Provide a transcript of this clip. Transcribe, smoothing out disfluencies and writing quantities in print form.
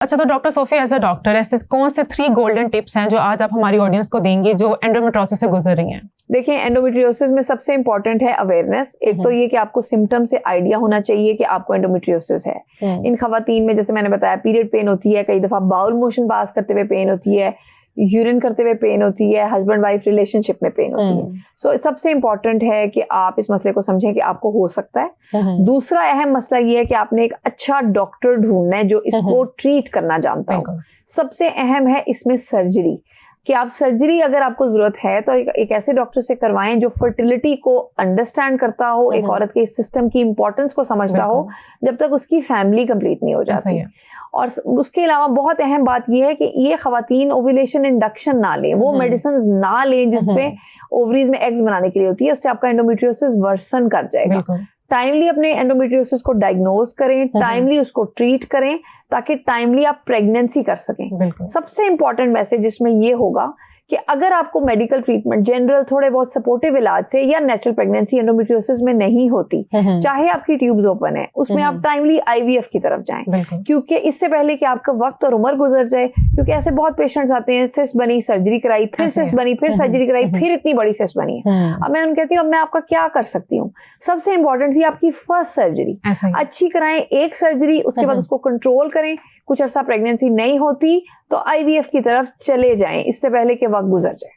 अच्छा, तो doctor Sophie as a doctor ऐसे कौन से 3 गोल्डन टिप्स हैं जो आज आप हमारी ऑडियंस को देंगी जो एंडोमेट्रियोसिस से गुजर रही हैं? देखिए, एंडोमेट्रियोसिस में सबसे इंपॉर्टेंट है अवेयरनेस। एक तो ये कि आपको सिम्टम से आइडिया होना चाहिए कि आपको एंडोमेट्रियोसिस है। इन खवातीन में जैसे मैंने बताया पीरियड पेन होती है, कई दफा बाउल मोशन पास करते हुए पेन होती है, यूरिन करते हुए पेन होती है, हस्बैंड वाइफ रिलेशनशिप में पेन होती है। सो सबसे इंपॉर्टेंट है कि आप इस मसले को समझें कि आपको हो सकता है। दूसरा अहम मसला ये है कि आपने एक अच्छा डॉक्टर ढूंढना है जो इसको ट्रीट करना जानता हो। सबसे अहम है इसमें सर्जरी, कि आप सर्जरी अगर आपको जरूरत है तो एक ऐसे डॉक्टर से करवाएं जो फर्टिलिटी को अंडरस्टैंड करता हो, एक औरत के सिस्टम की इंपॉर्टेंस को समझता हो जब तक उसकी फैमिली कंप्लीट नहीं हो जाती। और उसके अलावा बहुत अहम बात यह है कि ये खवातीन ओव्यूलेशन इंडक्शन ना लें, वो मेडिसिन ना लें जिसपे ओवरीज में एग्स बनाने के लिए होती है, उससे आपका एंडोमेट्रियोसिस वर्सन कर जाएगा। टाइमली अपने एंडोमेट्रियोसिस को डायग्नोज करें, टाइमली उसको ट्रीट करें ताकि टाइमली आप प्रेगनेंसी कर सकें। सबसे इंपॉर्टेंट मैसेज इसमें ये होगा कि अगर आपको मेडिकल ट्रीटमेंट जनरल थोड़े बहुत सपोर्टिव इलाज से या नेचुरल प्रेगनेंसी एंडोमेट्रियोसिस में नहीं होती, चाहे आपकी ट्यूब्स ओपन है, उसमें आप टाइमली आईवीएफ की तरफ जाएं, क्योंकि इससे पहले कि आपका वक्त और उम्र गुजर जाए। क्योंकि ऐसे बहुत पेशेंट्स आते हैं, सिस्ट बनी सर्जरी कराई, फिर सिस्ट बनी, फिर सर्जरी कराई, फिर इतनी बड़ी सिस्ट बनी है। अब मैं उनको कहती हूँ अब मैं आपका क्या कर सकती हूँ। सबसे इंपॉर्टेंट थी आपकी फर्स्ट सर्जरी, अच्छी कराएं, एक सर्जरी, उसके बाद उसको कंट्रोल करें। कुछ अर्सा प्रेगनेंसी नहीं होती तो आईवीएफ की तरफ चले जाएं इससे पहले कि वक्त गुजर जाए।